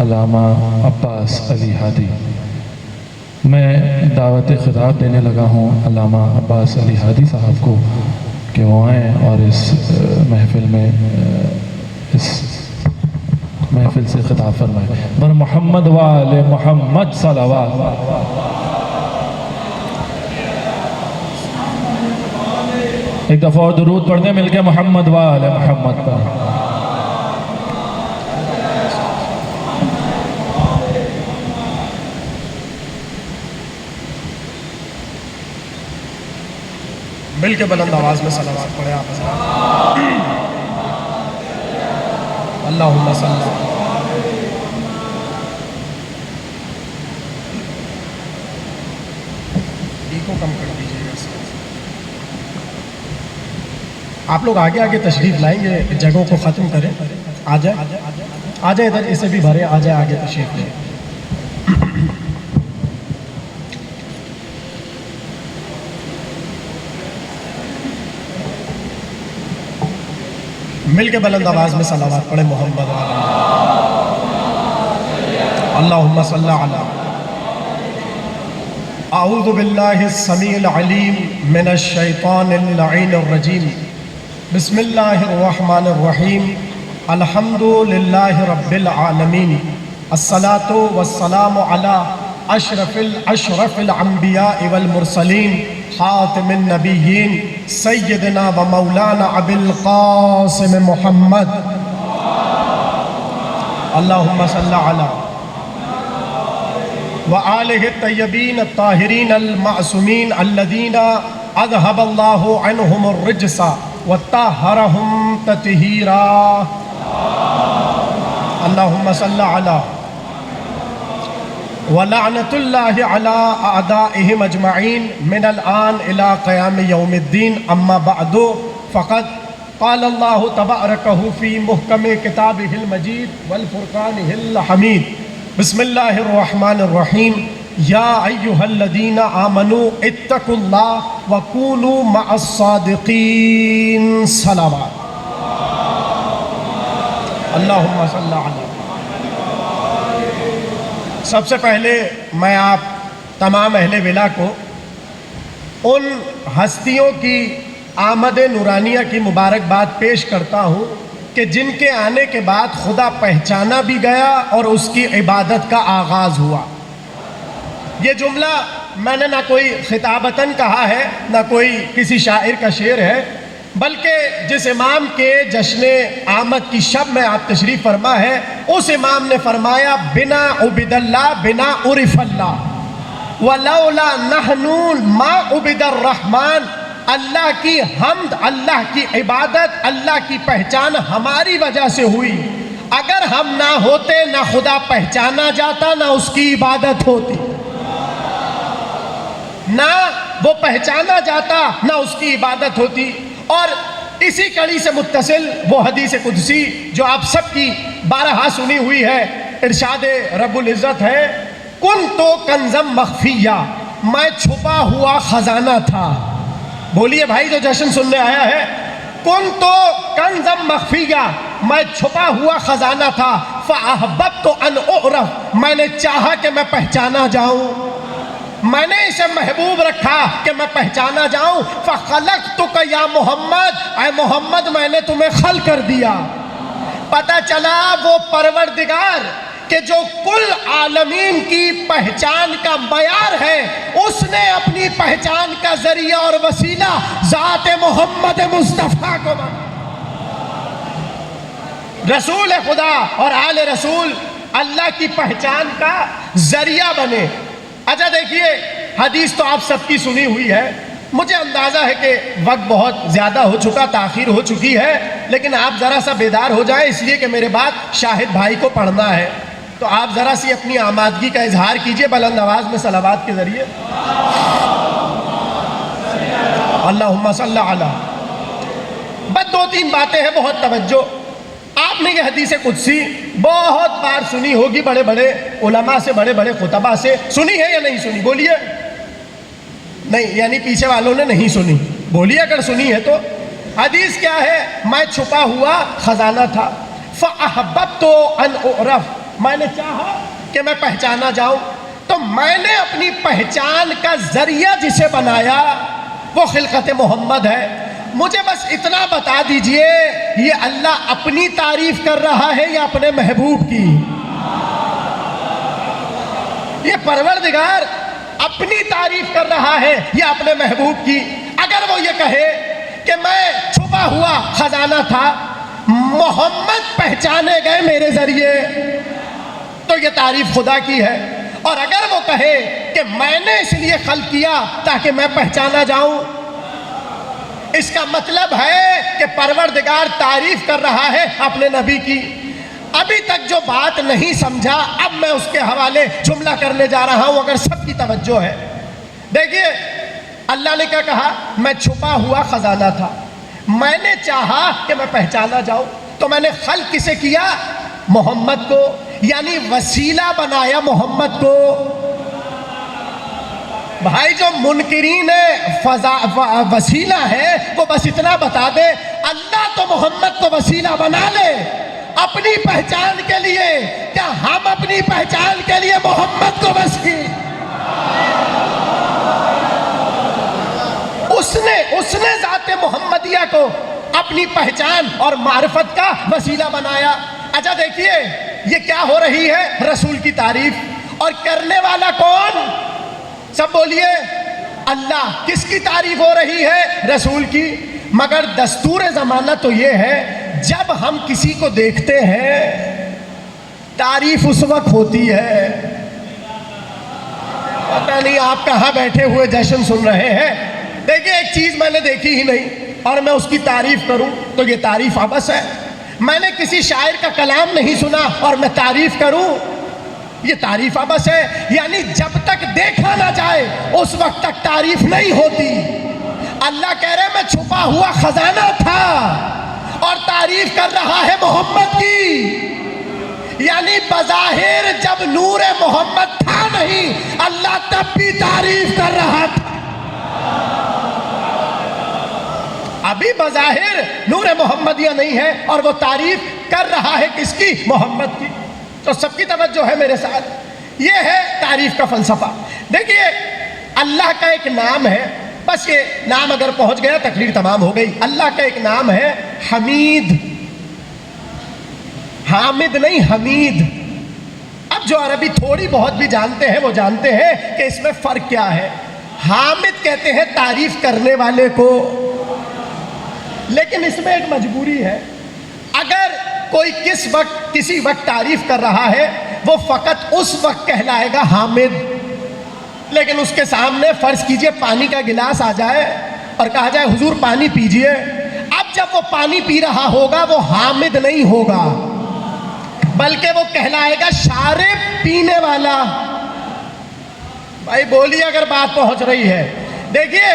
علامہ عباس علی ہادی۔ میں دعوت خطاب دینے لگا ہوں علامہ عباس علی ہادی صاحب کو کہ وہ آئیں اور اس محفل میں اس محفل سے خطاب فرمائیں۔ بر محمد و آل محمد صلوات۔ ایک دفعہ اور درود پڑھ دیں مل کے محمد و آل محمد پر۔ مل کے بلند آواز میں صلوات پڑھیں آپ حضرات۔ اللہم صلی ایکو کم کر دیجیے گا۔ آپ لوگ آگے آگے تشریف لائیں گے، جگہوں کو ختم کریں۔ آ جائیں ادھر، اسے بھی بھریں، آ جائیں آگے تشریف لیں۔ مل کے بلند آواز میں صلوات پڑھیں محمد اللہم صلی علی۔ اعوذ باللہ السمیع العلیم من الشیطان اللعین الرجیم، بسم اللہ الرحمن الرحیم، الحمد للہ رب العالمین، الصلاة والسلام علی اشرف الانبیاء والمرسلین، خاتم النبیین، سیدنا و مولانا ابی القاسم محمد، اللہم صلی علی وآلہ الطیبین الطاہرین المعصومین الذین اذہب اللہ عنہم الرجس وطہرہم تطہیرا، اللہم صلی علی وَلَعْنَةُ اللَّهِ عَلَىٰ أَعْدَائِهِمْ أَجْمَعِينَ مِنَ الْآنِ إِلَىٰ قِيَامِ يَوْمِ الدِّينِ أَمَّا بَعْدُ فَقَدْ قَالَ اللَّهُ تَبَارَكَ فِي مُحْكَمِ كِتَابِهِ الْمَجِيدِ وَالْفُرْقَانِهِ الْحَمِيدِ، بسم اللہ الرحمن الرحیم، یا ایہا الذین آمنوا اتقوا اللہ وکونوا مع الصادقین، صلوات۔ اللہم صلی علی۔ سب سے پہلے میں آپ تمام اہل ولا کو ان ہستیوں کی آمد نورانیہ کی مبارکباد پیش کرتا ہوں کہ جن کے آنے کے بعد خدا پہچانا بھی گیا اور اس کی عبادت کا آغاز ہوا۔ یہ جملہ میں نے نہ کوئی خطابتاً کہا ہے، نہ کوئی کسی شاعر کا شعر ہے، بلکہ جس امام کے جشن آمد کی شب میں آپ تشریف فرما ہے، اس امام نے فرمایا بنا عبد اللہ بنا عرف اللہ ولولا نحن ما عبد الرحمن، اللہ کی حمد، اللہ کی عبادت، اللہ کی پہچان ہماری وجہ سے ہوئی۔ اگر ہم نہ ہوتے نہ خدا پہچانا جاتا، نہ اس کی عبادت ہوتی، نہ وہ پہچانا جاتا نہ اس کی عبادت ہوتی۔ اور اسی کڑی سے متصل وہ حدیث قدسی جو آپ سب کی بارہا سنی ہوئی ہے، ارشاد رب العزت ہے، کنتو کنزم مخفیہ، میں چھپا ہوا خزانہ تھا۔ بولیے بھائی جو جشن سننے آیا ہے، کنتو کنزم مخفیہ، میں چھپا ہوا خزانہ تھا، فاحببت ان اعرف، میں نے چاہا کہ میں پہچانا جاؤں، میں نے اسے محبوب رکھا کہ میں پہچانا جاؤں، فخلقتک یا محمد، اے محمد میں نے تمہیں خلق کر دیا۔ پتہ چلا وہ پروردگار کہ جو کل عالمین کی پہچان کا معیار ہے، اس نے اپنی پہچان کا ذریعہ اور وسیلہ ذات محمد مصطفیٰ کو بنا۔ رسول خدا اور آل رسول اللہ کی پہچان کا ذریعہ بنے۔ اچھا دیکھیے، حدیث تو آپ سب کی سنی ہوئی ہے، مجھے اندازہ ہے کہ وقت بہت زیادہ ہو چکا، تاخیر ہو چکی ہے، لیکن آپ ذرا سا بیدار ہو جائیں، اس لیے کہ میرے بعد شاہد بھائی کو پڑھنا ہے، تو آپ ذرا سی اپنی آمادگی کا اظہار کیجئے بلند آواز میں صلوات کے ذریعے۔ اللہم صلی علی۔ بس دو تین باتیں ہیں، بہت توجہ۔ آپ نے یہ حدیث قدسی بہت بار سنی ہوگی، بڑے بڑے علماء سے، بڑے بڑے خطبہ سے سنی ہے یا نہیں سنی؟ بولیے۔ نہیں، یعنی پیچھے والوں نے نہیں سنی، بولیے اگر سنی ہے تو۔ حدیث کیا ہے؟ میں چھپا ہوا خزانہ تھا، فَأَحْبَبْتُ أَنْ أُعْرَفْ، میں نے چاہا کہ میں پہچانا جاؤں، تو میں نے اپنی پہچان کا ذریعہ جسے بنایا وہ خلقت محمد ہے۔ مجھے بس اتنا بتا دیجئے، یہ اللہ اپنی تعریف کر رہا ہے یا اپنے محبوب کی؟ یہ پروردگار اپنی تعریف کر رہا ہے یا اپنے محبوب کی؟ اگر وہ یہ کہے کہ میں چھپا ہوا خزانہ تھا، محمد پہچانے گئے میرے ذریعے، تو یہ تعریف خدا کی ہے۔ اور اگر وہ کہے کہ میں نے اس لیے خلق کیا تاکہ میں پہچانا جاؤں، اس کا مطلب ہے کہ پروردگار تعریف کر رہا ہے اپنے نبی کی۔ ابھی تک جو بات نہیں سمجھا، اب میں اس کے حوالے جملہ کرنے جا رہا ہوں، اگر سب کی توجہ ہے۔ دیکھیے اللہ نے کیا کہا؟ میں چھپا ہوا خزانہ تھا، میں نے چاہا کہ میں پہچانا جاؤں، تو میں نے خلق کسے کیا؟ محمد کو، یعنی وسیلہ بنایا محمد کو۔ بھائی جو منکرین وسیلہ ہے وہ بس اتنا بتا دے، اللہ تو محمد کو وسیلہ بنا لے اپنی پہچان کے لیے، کیا ہم اپنی پہچان کے لیے محمد کو وسیلہ؟ اس نے ذات محمدیہ کو اپنی پہچان اور معرفت کا وسیلہ بنایا۔ اچھا دیکھیے یہ کیا ہو رہی ہے؟ رسول کی تعریف، اور کرنے والا کون؟ سب بولیے اللہ۔ کس کی تعریف ہو رہی ہے؟ رسول کی۔ مگر دستور زمانہ تو یہ ہے جب ہم کسی کو دیکھتے ہیں تعریف اس وقت ہوتی ہے۔ پتہ نہیں آپ کہاں بیٹھے ہوئے جشن سن رہے ہیں۔ دیکھیے ایک چیز میں نے دیکھی ہی نہیں اور میں اس کی تعریف کروں تو یہ تعریف عبث ہے۔ میں نے کسی شاعر کا کلام نہیں سنا اور میں تعریف کروں، یہ تعریف عبث ہے۔ یعنی جب تک دیکھا نہ جائے اس وقت تک تعریف نہیں ہوتی۔ اللہ کہہ رہے میں چھپا ہوا خزانہ تھا اور تعریف کر رہا ہے محمد کی، یعنی بظاہر جب نور محمد تھا نہیں، اللہ تب بھی تعریف کر رہا تھا۔ ابھی بظاہر نور محمدیہ نہیں ہے اور وہ تعریف کر رہا ہے کس کی؟ محمد کی۔ تو سب کی توجہ ہے میرے ساتھ، یہ ہے تعریف کا فلسفہ۔ دیکھیے اللہ کا ایک نام ہے، بس یہ نام اگر پہنچ گیا تقریر تمام ہو گئی۔ اللہ کا ایک نام ہے حمید، حامد نہیں حمید۔ اب جو عربی تھوڑی بہت بھی جانتے ہیں وہ جانتے ہیں کہ اس میں فرق کیا ہے۔ حامد کہتے ہیں تعریف کرنے والے کو، لیکن اس میں ایک مجبوری ہے، اگر کوئی کسی وقت تعریف کر رہا ہے وہ فقط اس وقت کہلائے گا حامد، لیکن اس کے سامنے فرض کیجئے پانی کا گلاس آ جائے اور کہا جائے حضور پانی پیجئے، اب جب وہ پانی پی رہا ہوگا وہ حامد نہیں ہوگا بلکہ وہ کہلائے گا شارب، پینے والا۔ بھائی بولیے اگر بات پہنچ رہی ہے۔ دیکھیے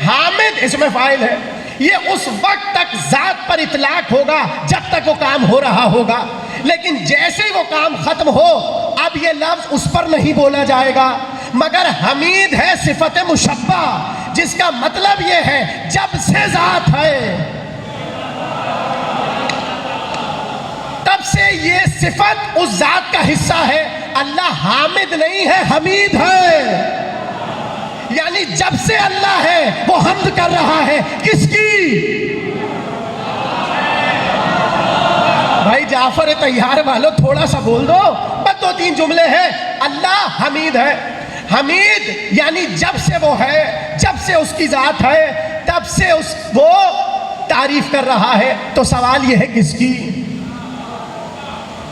حامد اس میں فاعل ہے، یہ اس وقت تک ذات پر اطلاق ہوگا جب تک وہ کام ہو رہا ہوگا، لیکن جیسے ہی وہ کام ختم ہو اب یہ لفظ اس پر نہیں بولا جائے گا۔ مگر حمید ہے صفت مشبہ، جس کا مطلب یہ ہے جب سے ذات ہے تب سے یہ صفت اس ذات کا حصہ ہے۔ اللہ حامد نہیں ہے، حمید ہے، یعنی جب سے اللہ ہے وہ حمد کر رہا ہے کس کی؟ بھائی جعفر طیار والو تھوڑا سا بول دو، بس 2-3 جملے ہیں۔ اللہ حمید ہے، حمید یعنی جب سے وہ ہے، جب سے اس کی ذات ہے تب سے وہ تعریف کر رہا ہے۔ تو سوال یہ ہے کس کی؟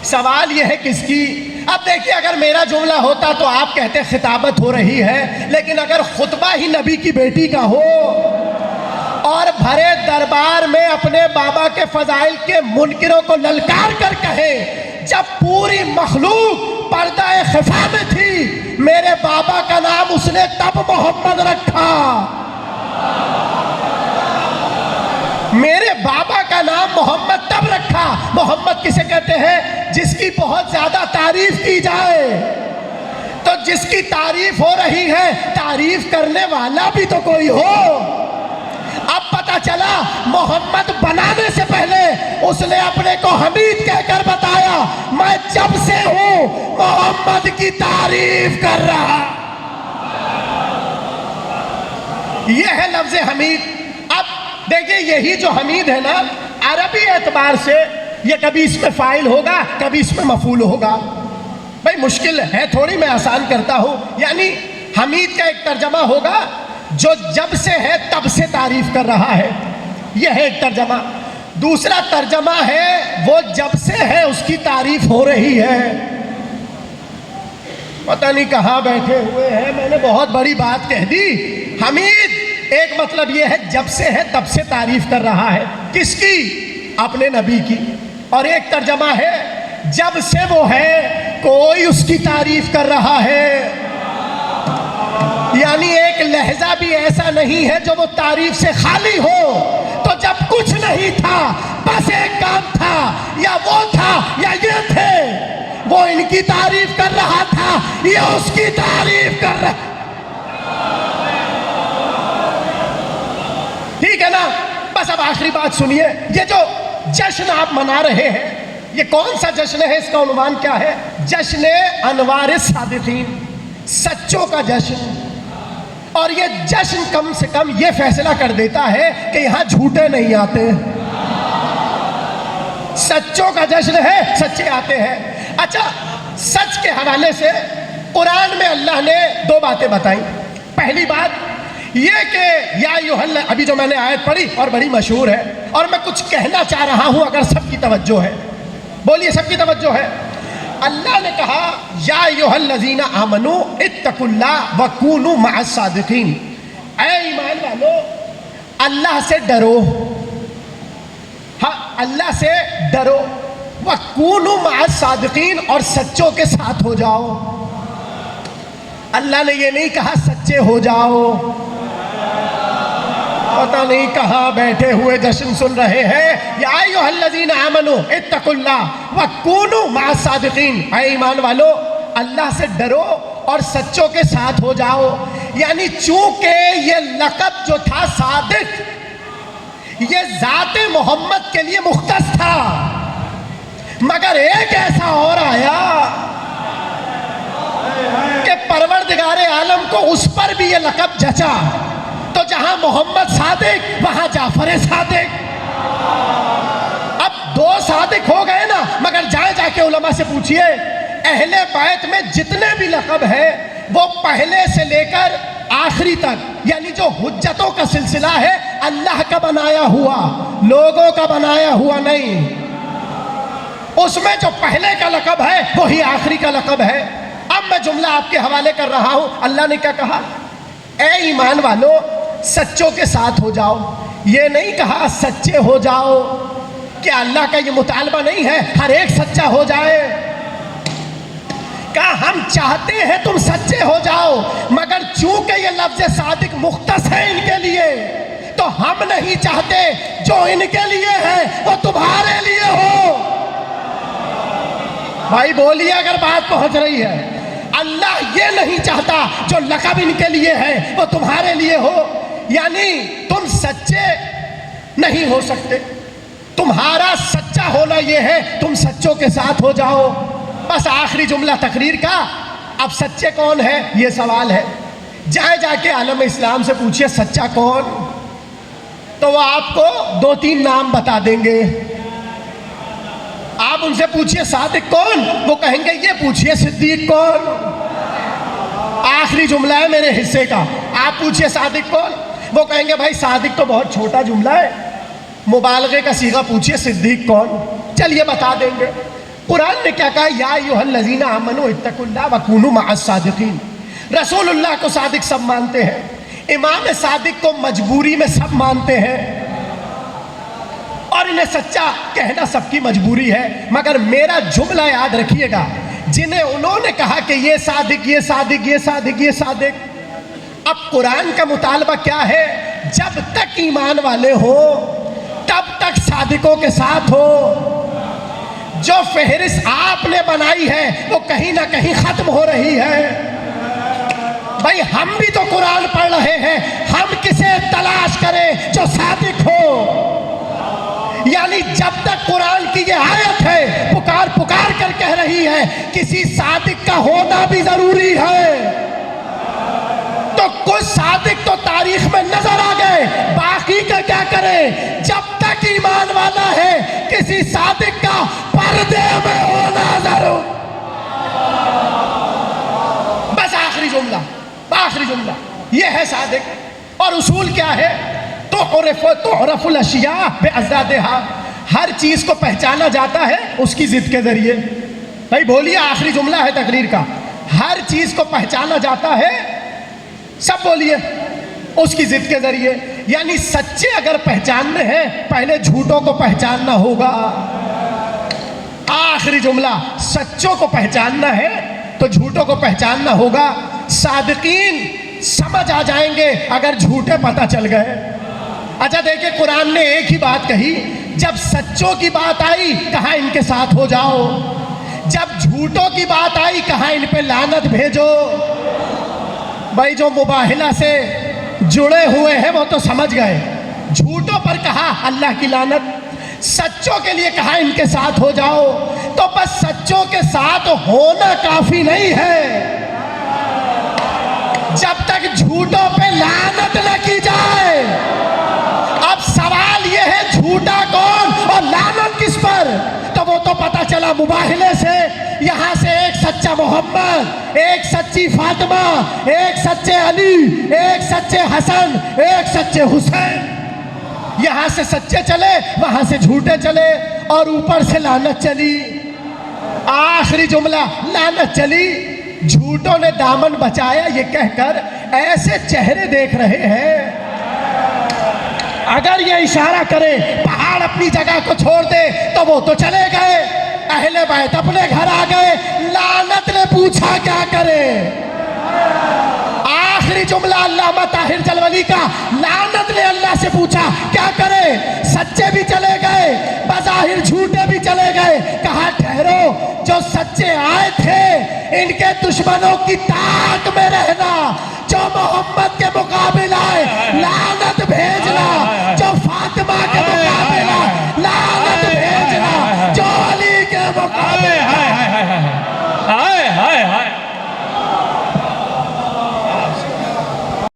سوال یہ ہے کس کی؟ اب دیکھیے اگر میرا جملہ ہوتا تو آپ کہتے خطابت ہو رہی ہے، لیکن اگر خطبہ ہی نبی کی بیٹی کا ہو اور بھرے دربار میں اپنے بابا کے فضائل کے منکروں کو للکار کر کہے، جب پوری مخلوق پردہ خفا میں تھی، میرے بابا کا نام اس نے تب محمد رکھا۔ میرے بابا کا نام محمد تب رکھا۔ محمد کسے کہتے ہیں؟ جس کی بہت زیادہ تعریف کی جائے۔ تو جس کی تعریف ہو رہی ہے تعریف کرنے والا بھی تو کوئی ہو۔ اب پتہ چلا محمد بنانے سے پہلے اس نے اپنے کو حمید کہہ کر بتایا، میں جب سے ہوں ہوں محمد کی تعریف کر رہا. یہ ہے لفظ حمید. اب دیکھیں یہی جو حمید ہے نا عربی اعتبار سے یہ کبھی اس میں فاعل ہوگا کبھی اس میں مفعول ہوگا. بھائی مشکل ہے تھوڑی, میں آسان کرتا ہوں. یعنی حمید کا ایک ترجمہ ہوگا جو جب سے ہے تب سے تعریف کر رہا ہے, یہ ہے ایک ترجمہ. دوسرا ترجمہ ہے وہ جب سے ہے اس کی تعریف ہو رہی ہے. پتہ نہیں کہاں بیٹھے ہوئے ہیں, میں نے بہت بڑی بات کہہ دی. حمید ایک مطلب یہ ہے جب سے ہے تب سے تعریف کر رہا ہے. کس کی؟ اپنے نبی کی. اور ایک ترجمہ ہے جب سے وہ ہے کوئی اس کی تعریف کر رہا ہے. یعنی ایک لہجہ بھی ایسا نہیں ہے جو وہ تعریف سے خالی ہو. تو جب کچھ نہیں تھا بس ایک کام تھا, یا وہ تھا یا یہ تھے, وہ ان کی تعریف کر رہا تھا, یہ اس کی تعریف کر رہا. ٹھیک ہے نا. بس اب آخری بات سنیے. یہ جو جشن آپ منا رہے ہیں یہ کون سا جشن ہے؟ اس کا عنوان کیا ہے؟ جشن انوار صادقین, سچوں کا جشن. اور یہ جشن کم سے کم یہ فیصلہ کر دیتا ہے کہ یہاں جھوٹے نہیں آتے. سچوں کا جشن ہے, سچے آتے ہیں. اچھا, سچ کے حوالے سے قرآن میں اللہ نے دو باتیں بتائیں. پہلی بات یہ کہ یا ایھا, ابھی جو میں نے آیت پڑھی اور بڑی مشہور ہے, اور میں کچھ کہنا چاہ رہا ہوں اگر سب کی توجہ ہے. بولیے سب کی توجہ ہے. اللہ نے کہا یا ایھا الذین آمنوا اتقوا اللہ وکونوا مع الصادقین. اے ایمان والو اللہ سے ڈرو, ہاں اللہ سے ڈرو. وکونوا مع الصادقین, اور سچوں کے ساتھ ہو جاؤ. اللہ نے یہ نہیں کہا سچے ہو جاؤ. پتہ نہیں کہاں بیٹھے ہوئے جشن سن رہے ہیں. یا ایھا الذین آمنوا اتقوا اللہ وکونوا مع الصادقین. اے ایمان والو اللہ سے ڈرو اور سچوں کے ساتھ ہو جاؤ. یعنی چونکہ یہ لقب جو تھا صادق یہ ذات محمد کے لیے مختص تھا, مگر ایک ایسا اور آیا کہ پروردگار عالم کو اس پر بھی یہ لقب جچا. تو جہاں محمد صادق وہاں جعفر صادق. اب دو صادق ہو گئے نا, مگر جا کے علماء سے پوچھئے اہل بیت میں جتنے بھی لقب ہیں وہ پہلے سے لے کر آخری تک, یعنی جو حجتوں کا سلسلہ ہے اللہ کا بنایا ہوا, لوگوں کا بنایا ہوا نہیں. اس میں جو پہلے کا لقب ہے وہی آخری کا لقب ہے. اب میں جملہ آپ کے حوالے کر رہا ہوں. اللہ نے کیا کہا؟ اے ایمان والو سچوں کے ساتھ ہو جاؤ. یہ نہیں کہا سچے ہو جاؤ. کیا اللہ کا یہ مطالبہ نہیں ہے ہر ایک سچا ہو جائے؟ کہا ہم چاہتے ہیں تم سچے ہو جاؤ, مگر چونکہ یہ لفظ صادق مختص ہے ان کے لیے تو ہم نہیں چاہتے جو ان کے لیے ہے وہ تمہارے لیے ہو. بھائی بولیے اگر بات پہنچ رہی ہے. اللہ یہ نہیں چاہتا جو لقب ان کے لیے ہے وہ تمہارے لیے ہو. یعنی تم سچے نہیں ہو سکتے, تمہارا سچا ہونا یہ ہے تم سچوں کے ساتھ ہو جاؤ. بس آخری جملہ تقریر کا, اب سچے کون ہے یہ سوال ہے. جا کے عالم اسلام سے پوچھئے سچا کون, تو وہ آپ کو 2-3 نام بتا دیں گے. آپ ان سے پوچھئے صادق کون, وہ کہیں گے یہ پوچھئے صدیق کون. آخری جملہ ہے میرے حصے کا. آپ پوچھئے صادق کون, وہ کہیں گے بھائی صادق تو بہت چھوٹا جملہ ہے, مبالغے کا صیغہ پوچھئے صدیق کون. چلیے بتا دیں گے. قرآن نے کیا کہا؟ یا ایھا الذین آمنوا اتقوا اللہ وکونوا مع الصادقین. رسول اللہ کو صادق سب مانتے ہیں, امام صادق کو مجبوری میں سب مانتے ہیں, اور انہیں سچا کہنا سب کی مجبوری ہے. مگر میرا جملہ یاد رکھیے گا, جنہیں انہوں نے کہا کہ یہ صادق یہ صادق یہ صادق یہ صادق, اب قرآن کا مطالبہ کیا ہے؟ جب تک ایمان والے ہو تب تک صادقوں کے ساتھ ہو. جو فہرست آپ نے بنائی ہے وہ کہیں نہ کہیں ختم ہو رہی ہے. بھائی ہم بھی تو قرآن پڑھ رہے ہیں, ہم کسے تلاش کریں جو صادق ہو. یعنی جب تک قرآن کی یہ آیت ہے پکار پکار کر کہہ رہی ہے کسی صادق کا ہونا بھی ضروری ہے، تو کچھ صادق تو تاریخ میں نظر آ گئے، باقی کا کیا کریں؟ جب تک ایمان والا ہے کسی صادق کا پردے میں ہونا ضرور۔ بس آخری جملہ یہ ہے صادق، اور اصول کیا ہے؟ تعرف الاشیاء باضدادہا، ہر چیز کو پہچانا جاتا ہے اس کی ضد کے ذریعے۔ بھائی بولیے، آخری جملہ ہے تقریر کا، ہر چیز کو پہچانا جاتا ہے، سب بولیے، اس کی ضد کے ذریعے۔ یعنی سچے اگر پہچاننے ہیں پہلے جھوٹوں کو پہچاننا ہوگا۔ آخری جملہ، سچوں کو پہچاننا ہے تو جھوٹوں کو پہچاننا ہوگا۔ صادقین سمجھ آ جائیں گے اگر جھوٹے پتہ چل گئے۔ اچھا دیکھیں، قرآن نے ایک ہی بات کہی، جب سچوں کی بات آئی کہا ان کے ساتھ ہو جاؤ، جب جھوٹوں کی بات آئی کہا ان پہ لعنت بھیجو۔ بھائی جو مباہلہ سے جڑے ہوئے ہیں وہ تو سمجھ گئے، جھوٹوں پر کہا اللہ کی لعنت، سچوں کے لیے کہا ان کے ساتھ ہو جاؤ۔ تو بس سچوں کے ساتھ ہونا کافی نہیں ہے، جب تک جھوٹوں پہ لعنت نہ کی جائے۔ اب سوال یہ ہے جھوٹا کون اور لعنت کس پر؟ تو وہ تو پتہ چلا مباہلے سے، یہاں سے ایک سچا محمد، ایک سچی فاطمہ، ایک سچے علی، ایک سچے حسن، ایک سچے حسین، یہاں سے سچے چلے وہاں سے جھوٹے چلے، اور اوپر سے لعنت چلی۔ آخری جملہ، لعنت چلی، جھوٹوں نے دامن بچایا یہ کہہ کر ایسے چہرے دیکھ رہے ہیں، اگر یہ اشارہ کرے پہاڑ اپنی جگہ کو چھوڑ دے تو وہ تو چلے گئے، اہل بیت اپنے گھر آ گئے، لعنت نے پوچھا کیا کرے؟ آخری جملہ علامہ طاہر جلولی کا، لعنت نے اللہ سے پوچھا کیا کرے؟ سچے بھی چلے گئے، بظاہر جھوٹے بھی چلے گئے، کہا ٹھہرو، جو سچے آئے تھے ان کے دشمنوں کی طاق میں رہنا، جو محمد کے